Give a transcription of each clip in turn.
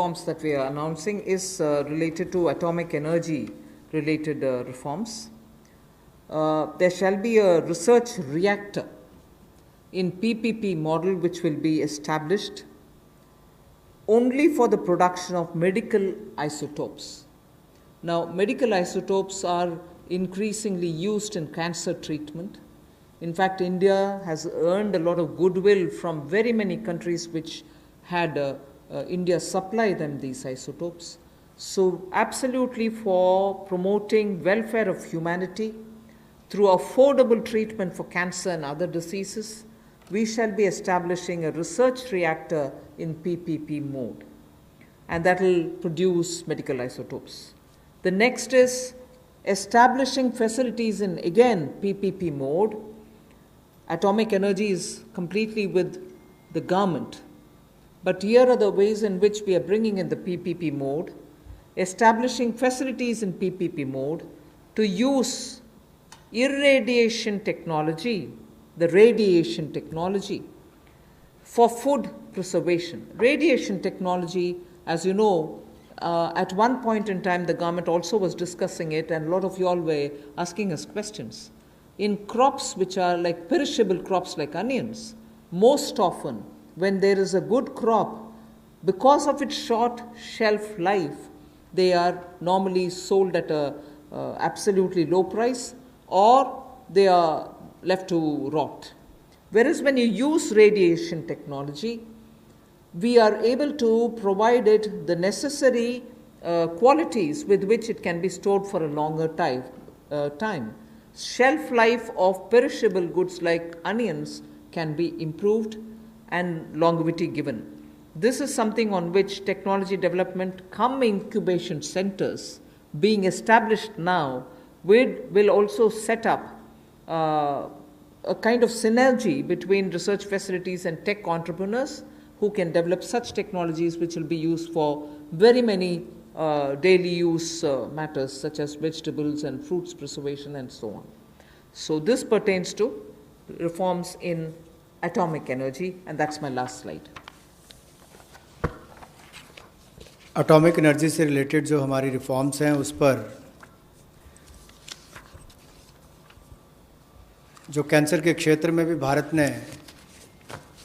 Reforms that we are announcing is related to atomic energy related reforms. There shall be a research reactor in PPP model which will be established only for the production of medical isotopes. Now, medical isotopes are increasingly used in cancer treatment. In fact, India has earned a lot of goodwill from very many countries which had India supply them these isotopes. So, absolutely for promoting welfare of humanity through affordable treatment for cancer and other diseases, we shall be establishing a research reactor in PPP mode, and that will produce medical isotopes. The next is establishing facilities in, again, PPP mode. Atomic energy is completely with the government. But here are the ways in which we are bringing in the PPP mode, establishing facilities in PPP mode to use irradiation technology, the radiation technology, for food preservation. Radiation technology, as you know, at one point in time, the government also was discussing it, and a lot of you all were asking us questions. In crops which are like perishable crops like onions, most often when there is a good crop, because of its short shelf life, they are normally sold at a absolutely low price, or they are left to rot. Whereas when you use radiation technology, we are able to provide it the necessary qualities with which it can be stored for a longer time. Shelf life of perishable goods like onions can be improved and longevity given. This is something on which technology development cum incubation centers being established now will also set up a kind of synergy between research facilities and tech entrepreneurs who can develop such technologies which will be used for very many daily use matters such as vegetables and fruits preservation and so on. So this pertains to reforms in atomic energy, and that's my last slide. Atomic energy से related जो हमारी reforms हैं उस पर जो cancer के क्षेत्र में भी भारत ने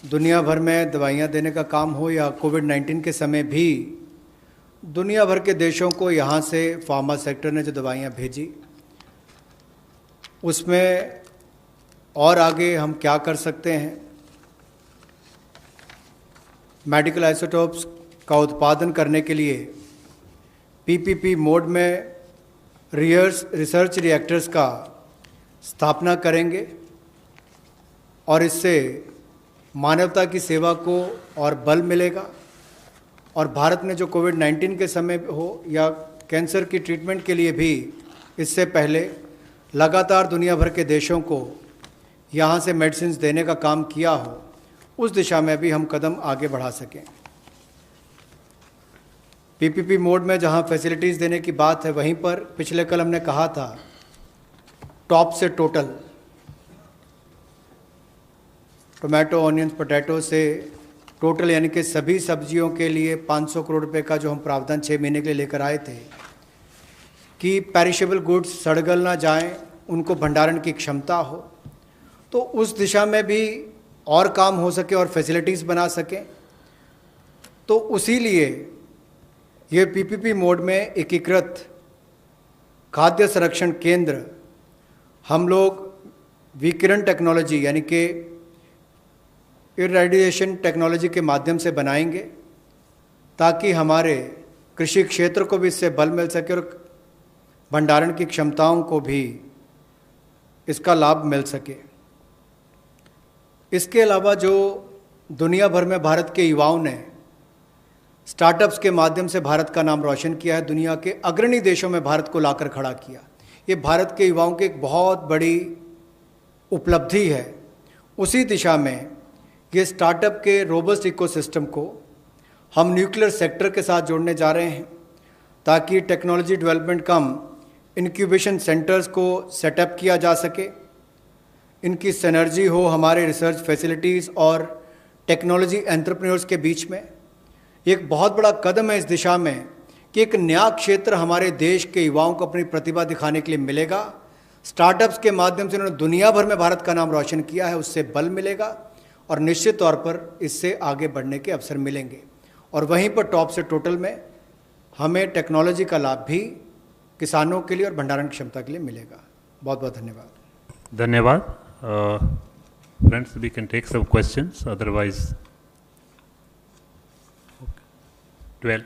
दुनिया भर में दवाइयाँ देने का काम हो या कोविड-19 के समय भी दुनिया भर के देशों को यहाँ से फार्मा सेक्टर ने जो दवाइयाँ भेजी, उसमें और आगे हम क्या कर सकते हैं। मेडिकल आइसोटोप्स का उत्पादन करने के लिए पीपीपी मोड में रिसर्च रिएक्टर्स का स्थापना करेंगे और इससे मानवता की सेवा को और बल मिलेगा। और भारत में जो कोविड-19 के समय हो या कैंसर की ट्रीटमेंट के लिए भी इससे पहले लगातार दुनिया भर के देशों को यहाँ से मेडिसिन्स देने का काम किया हो, उस दिशा में भी हम कदम आगे बढ़ा सकें। पीपीपी मोड में जहाँ फैसिलिटीज़ देने की बात है, वहीं पर पिछले कल हमने कहा था टॉप से टोटल, टोमेटो, ऑनियंस, पोटैटो से टोटल यानी कि सभी सब्जियों के लिए 500 करोड़ रुपए का जो हम प्रावधान 6 महीने के लिए लेकर आए थे कि पेरिशेबल गुड्स सड़गल ना जाएं, उनको भंडारण की क्षमता हो, तो उस दिशा में भी और काम हो सके और फैसिलिटीज़ बना सकें। तो उसी लिए ये पीपीपी मोड में एकीकृत खाद्य संरक्षण केंद्र हम लोग विकिरण टेक्नोलॉजी यानी कि इरेडिएशन टेक्नोलॉजी के माध्यम से बनाएंगे ताकि हमारे कृषि क्षेत्र को भी इससे बल मिल सके और भंडारण की क्षमताओं को भी इसका लाभ मिल सके। इसके अलावा जो दुनिया भर में भारत के युवाओं ने स्टार्टअप्स के माध्यम से भारत का नाम रोशन किया है, दुनिया के अग्रणी देशों में भारत को लाकर खड़ा किया, ये भारत के युवाओं की एक बहुत बड़ी उपलब्धि है। उसी दिशा में ये स्टार्टअप के रोबस्ट इकोसिस्टम को हम न्यूक्लियर सेक्टर के साथ जोड़ने जा रहे हैं ताकि टेक्नोलॉजी डेवलपमेंट कम इंक्यूबेशन सेंटर्स को सेटअप किया जा सके, इनकी सिनर्जी हो हमारे रिसर्च फैसिलिटीज़ और टेक्नोलॉजी एंटरप्रेन्योर्स के बीच में। एक बहुत बड़ा कदम है इस दिशा में कि एक नया क्षेत्र हमारे देश के युवाओं को अपनी प्रतिभा दिखाने के लिए मिलेगा। स्टार्टअप्स के माध्यम से उन्होंने दुनिया भर में भारत का नाम रोशन किया है, उससे बल मिलेगा और निश्चित तौर पर इससे आगे बढ़ने के अवसर मिलेंगे। और वहीं पर टॉप से टोटल में हमें टेक्नोलॉजी का लाभ भी किसानों के लिए और भंडारण क्षमता के लिए मिलेगा। बहुत बहुत धन्यवाद। धन्यवाद। Friends, we can take some questions, otherwise 12